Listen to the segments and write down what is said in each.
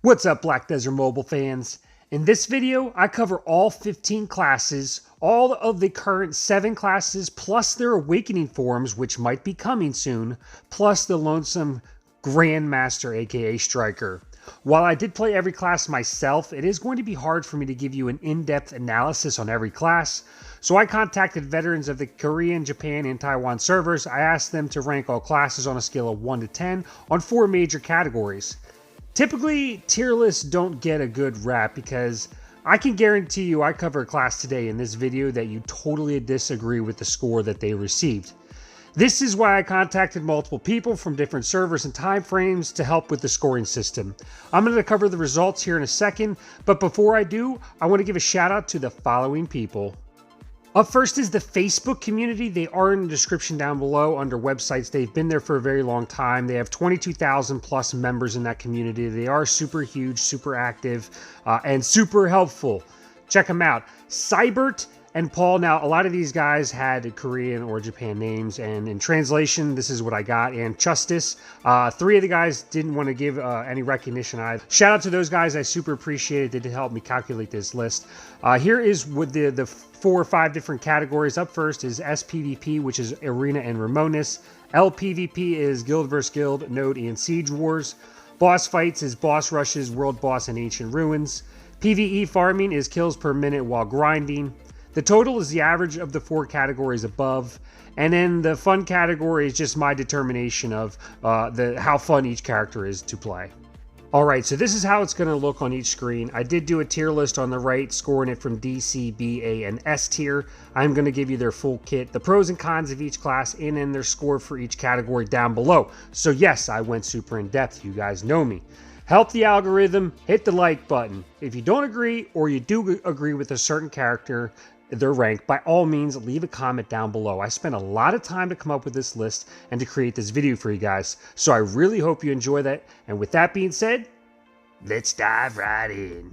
What's up, Black Desert Mobile fans? In this video, I cover all 15 classes, all of the current 7 classes, plus their awakening forms, which might be coming soon, plus the lonesome Grandmaster, aka Striker. While I did play every class myself, it is going to be hard for me to give you an in-depth analysis on every class, so I contacted veterans of the Korean, Japan, and Taiwan servers. I asked them to rank all classes on a scale of 1 to 10 on 4 major categories. Typically, tier lists don't get a good rap because I can guarantee you I cover a class today in this video that you totally disagree with the score that they received. This is why I contacted multiple people from different servers and time frames to help with the scoring system. I'm going to cover the results here in a second, but before I do, I want to give a shout out to the following people. Up first is the Facebook community. They are in the description down below under websites. They've been there for a very long time. They have 22,000 plus members in that community. They are super huge, super active, and super helpful. Check them out. Cybert and Paul. Now, a lot of these guys had Korean or Japan names, and in translation, this is what I got. And Justice. 3 of the guys didn't want to give any recognition either. Shout out to those guys. I super appreciate it. They did help me calculate this list. Here is with the 4 or 5 different categories. Up first is SPVP, which is Arena and Ramones. LPVP is Guild vs. Guild, Node, and Siege Wars. Boss Fights is Boss Rushes, World Boss, and Ancient Ruins. PvE Farming is kills per minute while grinding. The total is the average of the 4 categories above. And then the fun category is just my determination of how fun each character is to play. Alright, so this is how it's going to look on each screen. I did do a tier list on the right, scoring it from D, C, B, A, and S tier. I'm going to give you their full kit, the pros and cons of each class, and then their score for each category down below. So yes, I went super in depth. You guys know me. Help the algorithm, hit the like button. If you don't agree, or you do agree with a certain character, their rank, by all means leave a comment down below. I spent a lot of time to come up with this list and to create this video for you guys, so I really hope you enjoy that. And with that being said, let's dive right in.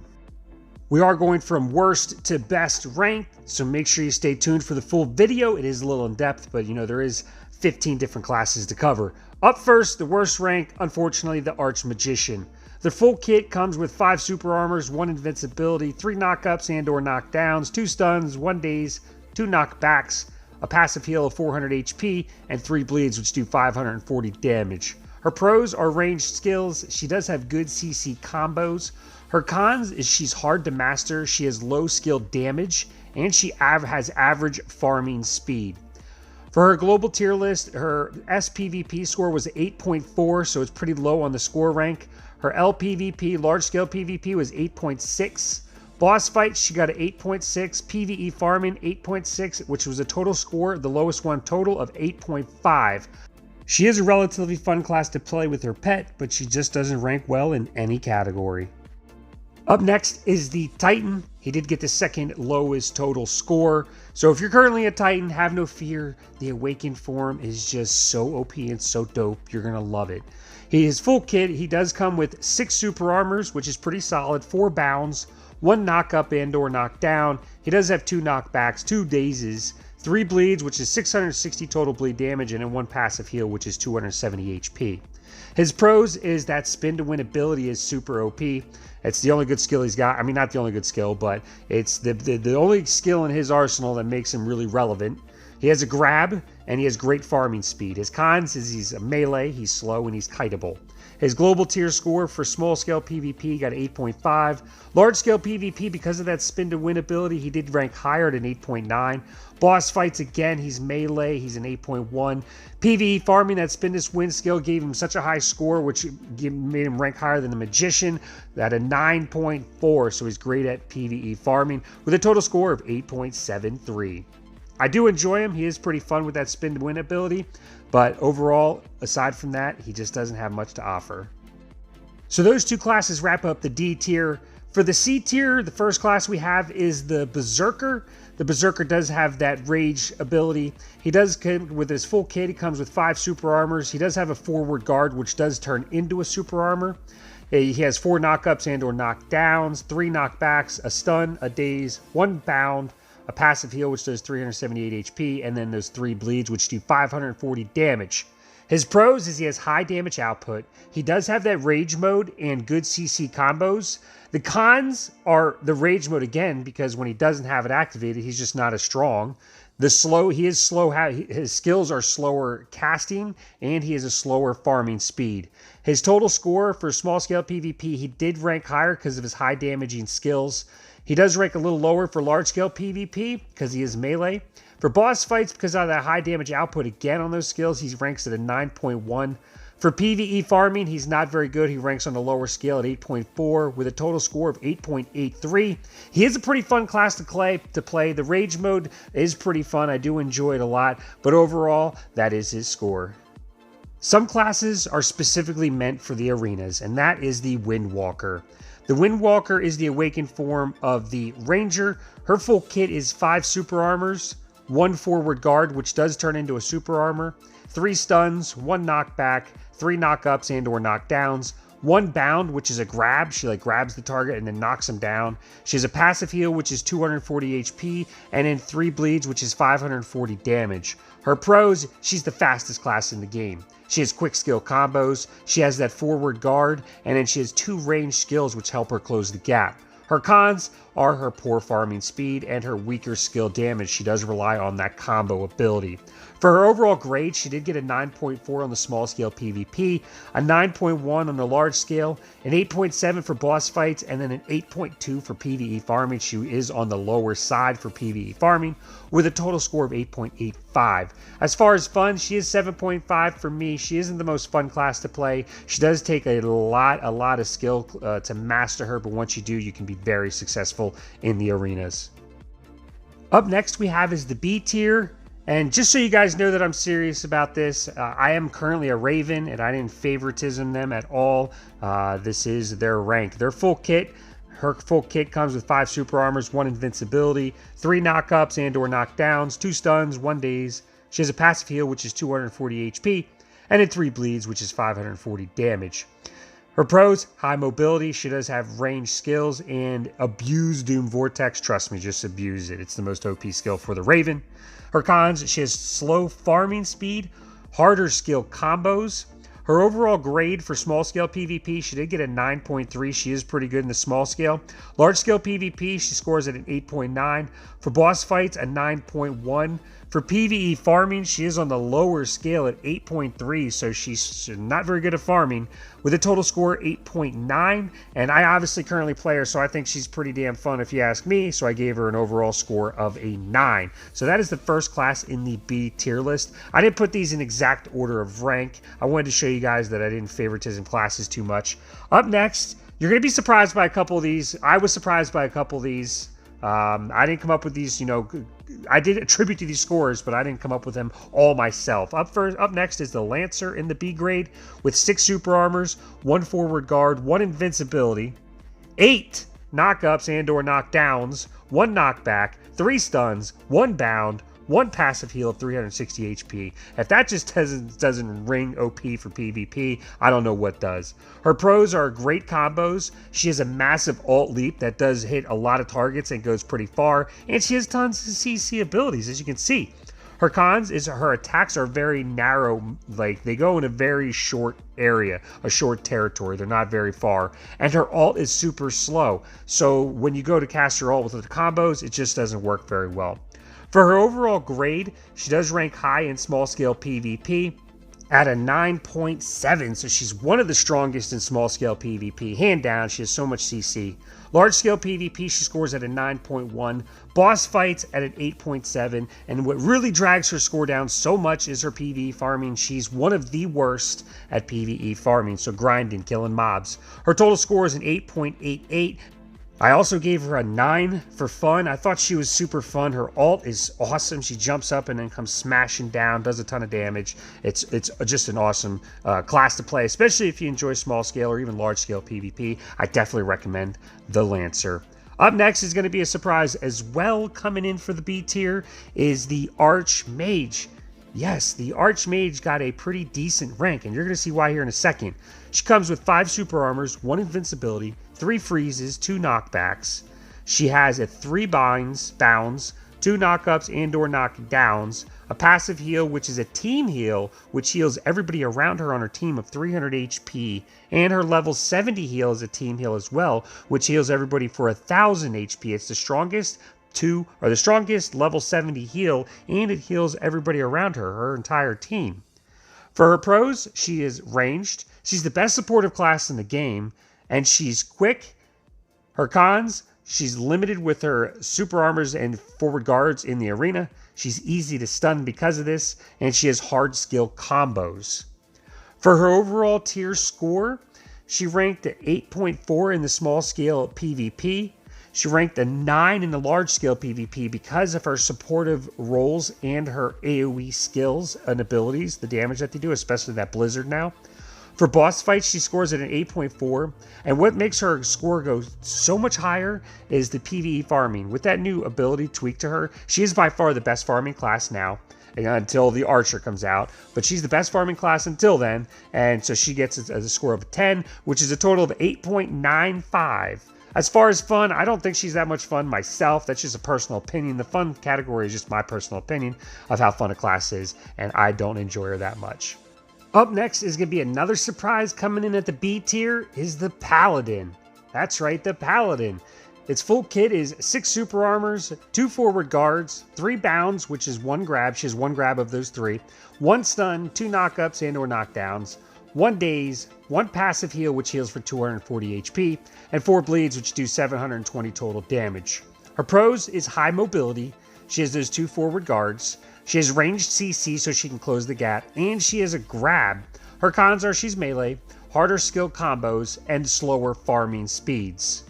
We are going from worst to best ranked, so make sure you stay tuned for the full video. It is a little in depth, but you know, there is 15 different classes to cover. Up first, the worst rank, unfortunately, the Archmagician. The full kit comes with 5 super armors, 1 invincibility, 3 knockups and or knockdowns, 2 stuns, 1 daze, 2 knockbacks, a passive heal of 400 HP, and 3 bleeds which do 540 damage. Her pros are ranged skills. She does have good CC combos. Her cons is she's hard to master, she has low skill damage, and she has average farming speed. For her global tier list, her SPVP score was 8.4, so it's pretty low on the score rank. Her LPVP, large scale PvP, was 8.6. Boss fights, she got an 8.6. PvE farming, 8.6, which was a total score, the lowest one, total of 8.5. She is a relatively fun class to play with her pet, but she just doesn't rank well in any category. Up next is the Titan. He did get the second lowest total score. So if you're currently a Titan, have no fear. The Awakened form is just so OP and so dope. You're going to love it. His full kit, he does come with 6 super armors, which is pretty solid, 4 bounds, 1 knock-up and or knockdown. He does have 2 knockbacks, 2 dazes, 3 bleeds, which is 660 total bleed damage, and then 1 passive heal, which is 270 HP. His pros is that spin to win ability is super OP. It's the only good skill he's got. I mean, not the only good skill, but it's the only skill in his arsenal that makes him really relevant. He has a grab, and he has great farming speed. His cons is he's a melee, he's slow, and he's kiteable. His global tier score for small scale PvP got 8.5. Large scale PvP, because of that spin to win ability, he did rank higher at an 8.9. Boss fights, again, he's melee, he's an 8.1. PvE farming, that spin to win skill gave him such a high score, which made him rank higher than the Magician at a 9.4. So he's great at PvE farming with a total score of 8.73. I do enjoy him. He is pretty fun with that spin to win ability, but overall, aside from that, he just doesn't have much to offer. So those 2 classes wrap up the D tier. For the C tier, the first class we have is the Berserker. The Berserker does have that rage ability. He does come with his full kit. He comes with 5 super armors. He does have a forward guard, which does turn into a super armor. He has 4 knockups and or knockdowns, 3 knockbacks, a stun, a daze, 1 bound, a passive heal, which does 378 HP, and then those 3 bleeds, which do 540 damage. His pros is he has high damage output. He does have that rage mode and good CC combos. The cons are the rage mode again, because when he doesn't have it activated, he's just not as strong. He is slow. His skills are slower casting, and he has a slower farming speed. His total score for small scale PvP, he did rank higher because of his high damaging skills. He does rank a little lower for large scale PvP because he is melee. For boss fights, because of that high damage output again on those skills, he ranks at a 9.1. For PvE farming, he's not very good. He ranks on the lower scale at 8.4 with a total score of 8.83. He is a pretty fun class to play. The rage mode is pretty fun. I do enjoy it a lot, but overall, that is his score. Some classes are specifically meant for the arenas, and that is the Windwalker. The Windwalker is the awakened form of the Ranger. Her full kit is 5 super armors, 1 forward guard, which does turn into a super armor, 3 stuns, 1 knockback, 3 knockups and or knockdowns, 1 bound, which is a grab. She grabs the target and then knocks him down. She has a passive heal, which is 240 HP, and then 3 bleeds, which is 540 damage. Her pros, she's the fastest class in the game. She has quick skill combos, she has that forward guard, and then she has 2 ranged skills which help her close the gap. Her cons are her poor farming speed and her weaker skill damage. She does rely on that combo ability. For her overall grade, she did get a 9.4 on the small scale PvP, a 9.1 on the large scale, an 8.7 for boss fights, and then an 8.2 for PvE farming. She is on the lower side for PvE farming with a total score of 8.85. As far as fun, she is 7.5 for me. She isn't the most fun class to play. She does take a lot of skill to master her, but once you do, you can be very successful in the arenas. Up next we have is the B tier. And just so you guys know that I'm serious about this, I am currently a Ravon, and I didn't favoritism them at all. This is their rank. Their full kit, her full kit comes with 5 super armors, 1 invincibility, 3 knockups and or knockdowns, 2 stuns, 1 daze. She has a passive heal, which is 240 HP, and then 3 bleeds, which is 540 damage. Her pros, high mobility. She does have ranged skills and abuse Doom Vortex. Trust me, just abuse it. It's the most OP skill for the Ravon. Her cons, she has slow farming speed, harder skill combos. Her overall grade for small scale PvP, she did get a 9.3. She is pretty good in the small scale. Large scale PvP, she scores at an 8.9. For boss fights, a 9.1. For PvE farming, she is on the lower scale at 8.3, so she's not very good at farming, with a total score 8.9, and I obviously currently play her, so I think she's pretty damn fun if you ask me, so I gave her an overall score of a 9. So that is the first class in the B tier list. I didn't put these in exact order of rank. I wanted to show you guys that I didn't favoritism classes too much. Up next, you're going to be surprised by a couple of these. I was surprised by a couple of these. I didn't come up with these, I did attribute to these scores, but I didn't come up with them all myself. Up next is the Lancer in the B grade with 6 super armors, 1 forward guard, 1 invincibility, 8 knockups and or knockdowns, 1 knockback, 3 stuns, 1 bound, 1 passive heal of 360 HP. If that just doesn't ring OP for PvP, I don't know what does. Her pros are great combos. She has a massive ult leap that does hit a lot of targets and goes pretty far, and she has tons of CC abilities, as you can see. Her cons is her attacks are very narrow, they go in a very short area, a short territory. They're not very far, and her ult is super slow. So when you go to cast her ult with the combos, it just doesn't work very well. For her overall grade, she does rank high in small scale PvP at a 9.7, so she's one of the strongest in small scale PvP. Hand down, she has so much CC. Large scale PvP, she scores at a 9.1. Boss fights at an 8.7. And what really drags her score down so much is her PvE farming. She's one of the worst at PvE farming, so grinding, killing mobs. Her total score is an 8.88. I also gave her a 9 for fun. I thought she was super fun. Her ult is awesome. She jumps up and then comes smashing down, does a ton of damage. It's just an awesome class to play, especially if you enjoy small scale or even large scale PvP. I definitely recommend the Lancer. Up next is going to be a surprise as well. Coming in for the B tier is the Archmage. Yes, the Archmage got a pretty decent rank, and you're going to see why here in a second. She comes with 5 super armors, 1 invincibility, 3 freezes, 2 knockbacks. She has 3 bounds, 2 knockups and or knockdowns, a passive heal, which is a team heal, which heals everybody around her on her team of 300 HP, and her level 70 heal is a team heal as well, which heals everybody for 1000 HP. It's the strongest level 70 heal, and it heals everybody around her, her entire team. For her pros, she is ranged. She's the best supportive class in the game, and she's quick. Her cons, she's limited with her super armors and forward guards in the arena. She's easy to stun because of this, and she has hard skill combos. For her overall tier score, she ranked at 8.4 in the small scale PvP. She ranked a 9 in the large scale PvP because of her supportive roles and her AoE skills and abilities, the damage that they do, especially that Blizzard now. For boss fights, she scores at an 8.4, and what makes her score go so much higher is the PvE farming. With that new ability tweaked to her, she is by far the best farming class now, until the Archer comes out, but she's the best farming class until then, and so she gets a score of 10, which is a total of 8.95. As far as fun, I don't think she's that much fun myself. That's just a personal opinion. The fun category is just my personal opinion of how fun a class is, and I don't enjoy her that much. Up next is going to be another surprise coming in at the B tier is the Paladin. That's right, the Paladin. Its full kit is 6 super armors, 2 forward guards, 3 bounds, which is 1 grab. She has 1 grab of those 3. 1 stun, 2 knockups and or knockdowns, 1 daze, 1 passive heal, which heals for 240 HP, and 4 bleeds, which do 720 total damage. Her pros is high mobility. She has those 2 forward guards. She has ranged CC so she can close the gap, and she has a grab. Her cons are she's melee, harder skill combos, and slower farming speeds.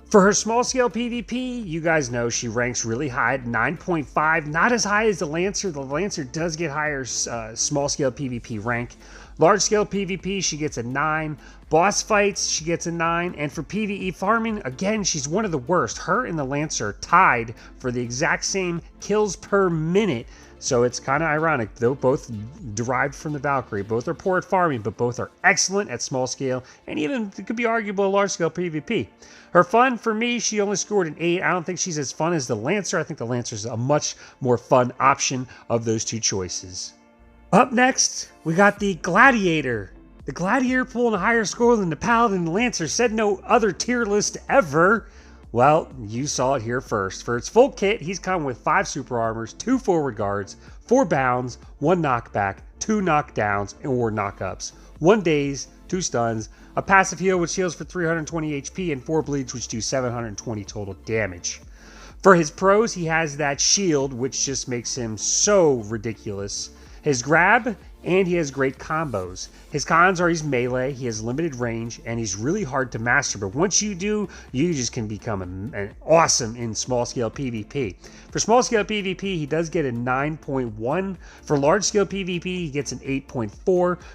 For her small scale PvP, you guys know she ranks really high at 9.5, not as high as the Lancer. The Lancer does get higher small scale PvP rank. Large scale PvP, she gets a 9. Boss fights, she gets a 9. And for PvE farming, again, she's one of the worst. Her and the Lancer tied for the exact same kills per minute. So it's kind of ironic, though both derived from the Valkyrie. Both are poor at farming, but both are excellent at small scale, and even it could be arguable large scale PvP. Her fun, for me, she only scored an 8. I don't think she's as fun as the Lancer. I think the Lancer is a much more fun option of those two choices. Up next, we got the Gladiator. The Gladiator pulling a higher score than the Paladin and the Lancer said no other tier list ever. Well, you saw it here first. For its full kit, he's come with 5 super armors, 2 forward guards, 4 bounds, 1 knockback, 2 knockdowns or knockups, 1 daze, 2 stuns, a passive heal which heals for 320 HP, and 4 bleeds which do 720 total damage. For his pros, he has that shield which just makes him so ridiculous. His grab, and he has great combos. His cons are he's melee, he has limited range, and he's really hard to master. But once you do, you just can become an awesome in small scale PvP. For small scale PvP, he does get a 9.1. For large scale PvP, he gets an 8.4.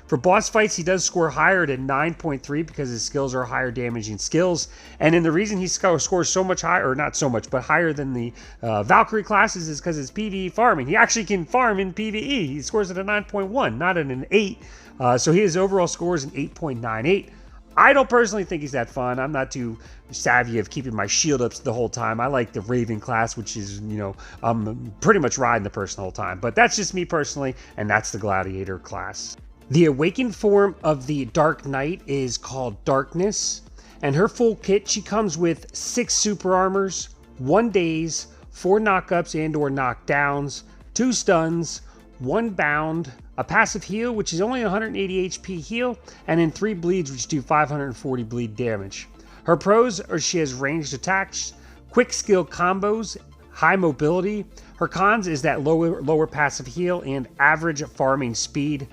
For boss fights, he does score higher at a 9.3 because his skills are higher damaging skills. And then the reason he scores so much higher, or not so much, but higher than the Valkyrie classes is because it's PvE farming. He actually can farm in PvE. He scores at a 9.1. Not at an 8, so his overall score is an 8.98. I don't personally think he's that fun. I'm not too savvy of keeping my shield ups the whole time. I like the Ravon class, which is, I'm pretty much riding the person the whole time. But that's just me personally, and that's the Gladiator class. The awakened form of the Dark Knight is called Darkness, and her full kit, she comes with 6 super armors, 1 daze, 4 knockups and or knockdowns, 2 stuns, 1 bound, a passive heal, which is only 180 HP heal, and then 3 bleeds, which do 540 bleed damage. Her pros are she has ranged attacks, quick skill combos, high mobility. Her cons is that lower passive heal and average farming speed.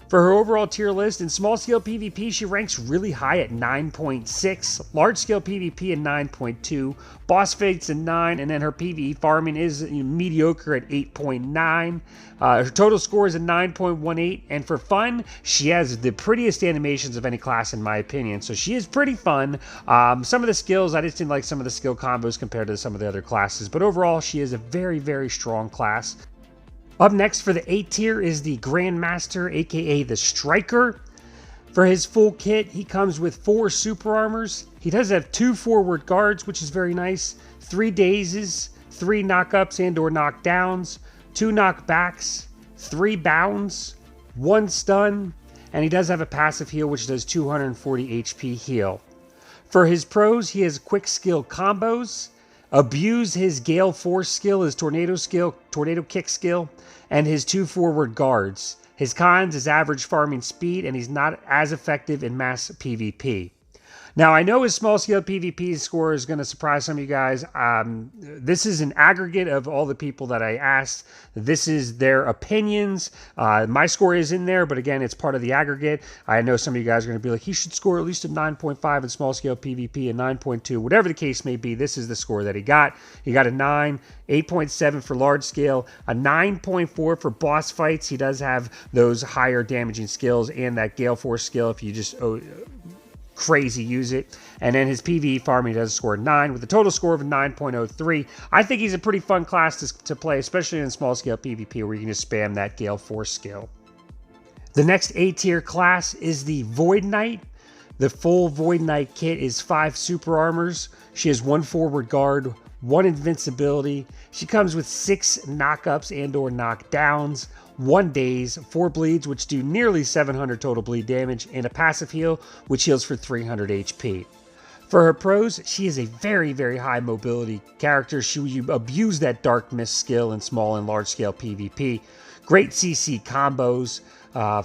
For her overall tier list, in small scale PvP, she ranks really high at 9.6, large scale PvP at 9.2, boss fights at 9, and then her PvE farming is mediocre at 8.9. Her total score is a 9.18, and for fun, she has the prettiest animations of any class in my opinion, so she is pretty fun. Some of the skills, I just didn't like some of the skill combos compared to some of the other classes, but overall, she is a very, very strong class. Up next for the A tier is the Grandmaster, aka the Striker. For his full kit, he comes with 4 super armors. He does have 2 forward guards, which is very nice, 3 dazes, 3 knockups and or knockdowns, 2 knockbacks, 3 bounds, 1 stun, and he does have a passive heal which does 240 HP heal. For his pros, he has quick skill combos, abuse his Gale Force skill, his Tornado Kick skill, and his 2 forward guards. His cons is average farming speed, and he's not as effective in mass PvP. Now, I know his small-scale PvP score is going to surprise some of you guys. This is an aggregate of all the people that I asked. This is their opinions. My score is in there, but again, it's part of the aggregate. I know some of you guys are going to be like, he should score at least a 9.5 in small-scale PvP, a 9.2, whatever the case may be. This is the score that he got. He got a 9, 8.7 for large-scale, a 9.4 for boss fights. He does have those higher damaging skills and that Gale Force skill if you just... crazy use it. And then his PvE farming does score 9 with a total score of 9.03. I think he's a pretty fun class to play, especially in small scale PvP where you can just spam that Gale Force skill. The next A tier class is the Vold Knight. The full Vold Knight kit is 5 super armors. She has 1 forward guard, 1 invincibility. She comes with 6 knockups and or knockdowns, 1 daze, 4 bleeds, which do nearly 700 total bleed damage, and a passive heal, which heals for 300 HP. For her pros, she is a very, very high mobility character. She abuse that Dark Mist skill in small and large scale PvP. Great CC combos.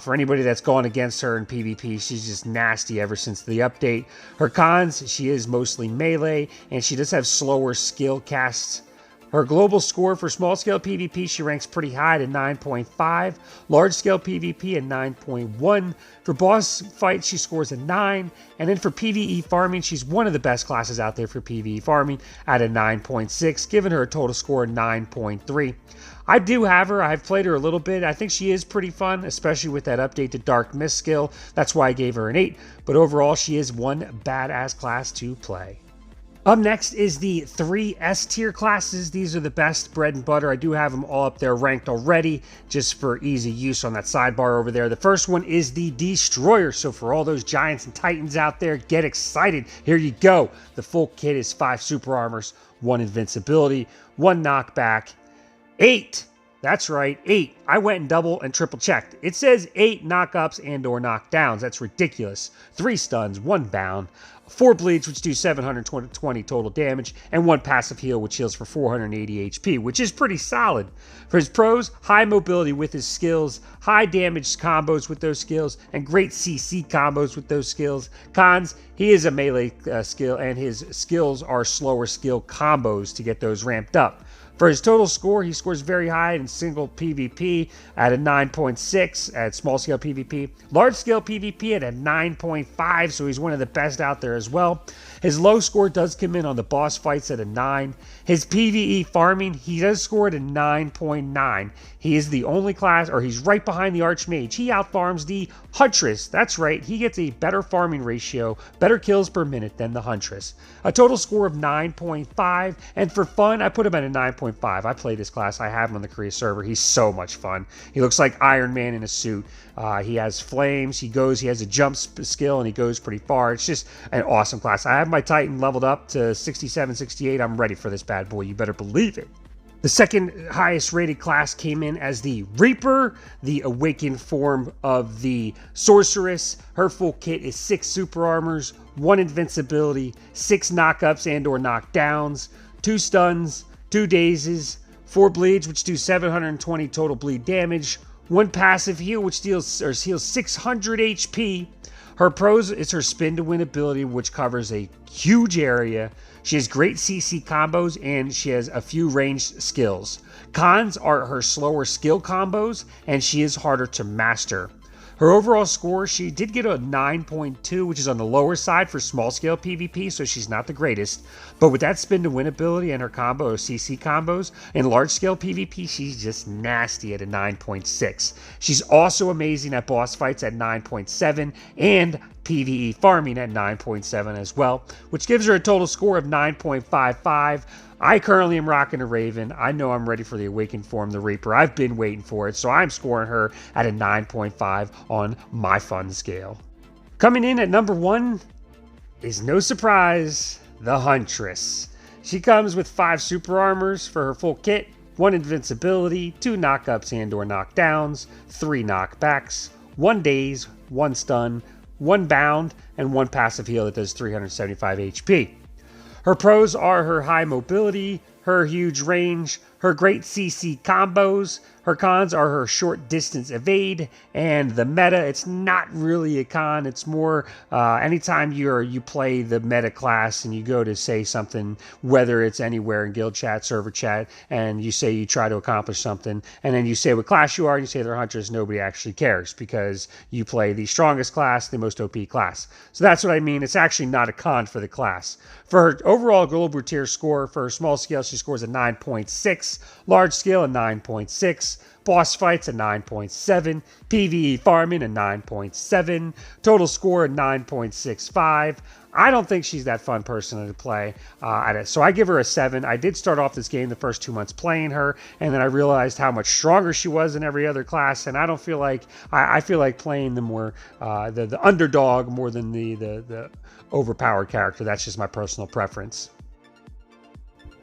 For anybody that's gone against her in PvP, she's just nasty ever since the update. Her cons, she is mostly melee, and she does have slower skill casts. Her global score for small-scale PvP, she ranks pretty high at 9.5. Large-scale PvP at 9.1. For boss fights, she scores a 9. And then for PvE farming, she's one of the best classes out there for PvE farming at a 9.6, giving her a total score of 9.3. I do have her. I've played her a little bit. I think she is pretty fun, especially with that update to Dark Mist skill. That's why I gave her an 8. But overall, she is one badass class to play. Up next is the 3 S tier classes. These are the best bread and butter. I do have them all up there ranked already, just for easy use on that sidebar over there. The first one is the Destroyer. So for all those giants and titans out there, get excited. Here you go. The full kit is 5 super armors, 1 invincibility, 1 knockback, 8. That's right, 8. I went and double and triple checked. It says 8 knockups and or knockdowns. That's ridiculous. 3 stuns, 1 bound, 4 bleeds, which do 720 total damage, and 1 passive heal, which heals for 480 HP, which is pretty solid. For his pros, high mobility with his skills, high damage combos with those skills, and great CC combos with those skills. Cons, he is a melee skill, and his skills are slower skill combos to get those ramped up. For his total score, he scores very high in single PvP at a 9.6 at small scale PvP. Large scale PvP at a 9.5, so he's one of the best out there as well. His low score does come in on the boss fights at a 9. His PvE farming, he does score at a 9.9. He is the only class, or he's right behind the Archmage. He outfarms the Huntress. That's right, he gets a better farming ratio, better kills per minute than the Huntress. A total score of 9.5, and for fun, I put him at a 9.5. I play this class. I have him on the Korea server. He's so much fun. He looks like Iron Man in a suit. He has flames. He has a jump skill, and he goes pretty far. It's just an awesome class. I have my Titan leveled up to 67, 68. I'm ready for this bad boy. You better believe it. The second highest rated class came in as the Reaper, the awakened form of the Sorceress. Her full kit is 6 super armors, 1 invincibility, 6 knockups and or knockdowns, 2 stuns, 2 dazes, 4 bleeds, which do 720 total bleed damage, 1 passive heal, which heals 600 HP. Her pros is her spin to win ability, which covers a huge area. She has great CC combos, and she has a few ranged skills. Cons are her slower skill combos, and she is harder to master. Her overall score, she did get a 9.2, which is on the lower side for small scale PvP, so she's not the greatest. But with that spin to win ability and her combo CC combos, in large scale PvP, she's just nasty at a 9.6. She's also amazing at boss fights at 9.7 and PvE farming at 9.7 as well, which gives her a total score of 9.55. I currently am rocking a Ravon. I know I'm ready for the awakened form, the Reaper. I've been waiting for it, so I'm scoring her at a 9.5 on my fun scale. Coming in at number 1 is no surprise, the Huntress. She comes with 5 super armors for her full kit, 1 invincibility, 2 knockups and or knockdowns, 3 knockbacks, 1 daze, 1 stun, 1 bound, and 1 passive heal that does 375 HP. Her pros are her high mobility, her huge range, her great CC combos. Her cons are her short distance evade, and the meta, it's not really a con. It's more anytime you play the meta class and you go to say something, whether it's anywhere in guild chat, server chat, and you say you try to accomplish something, and then you say what class you are, and you say they're Huntress, nobody actually cares because you play the strongest class, the most OP class. So that's what I mean. It's actually not a con for the class. For her overall global tier score, for her small scale, she scores a 9.6, large scale a 9.6, boss fights a 9.7, PvE farming a 9.7, total score a 9.65. I don't think she's that fun person to play at it, so I give her a 7. I did start off this game the first 2 months playing her, and then I realized how much stronger she was than every other class, and I don't feel like I feel like playing the more the underdog more than the overpowered character. That's just my personal preference.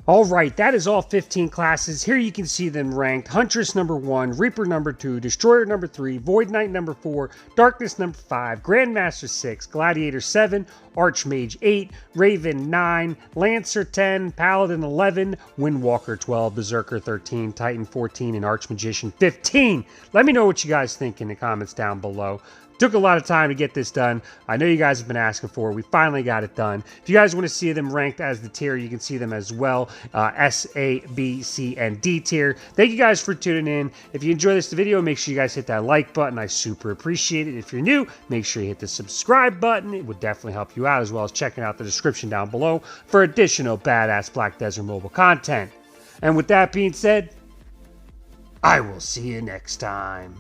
Alright, that is all 15 classes. Here you can see them ranked. Huntress number 1, Reaper number 2, Destroyer number 3, Vold Knight number 4, Darkness number 5, Grandmaster 6, Gladiator 7, Archmage 8, Ravon 9, Lancer 10, Paladin 11, Windwalker 12, Berserker 13, Titan 14, and Archmagician 15. Let me know what you guys think in the comments down below. Took a lot of time to get this done. I know you guys have been asking for it. We finally got it done. If you guys want to see them ranked as the tier, you can see them as well. S, A, B, C, and D tier. Thank you guys for tuning in. If you enjoyed this video, make sure you guys hit that like button. I super appreciate it. If you're new, make sure you hit the subscribe button. It would definitely help you out, as well as checking out the description down below for additional badass Black Desert mobile content. And with that being said, I will see you next time.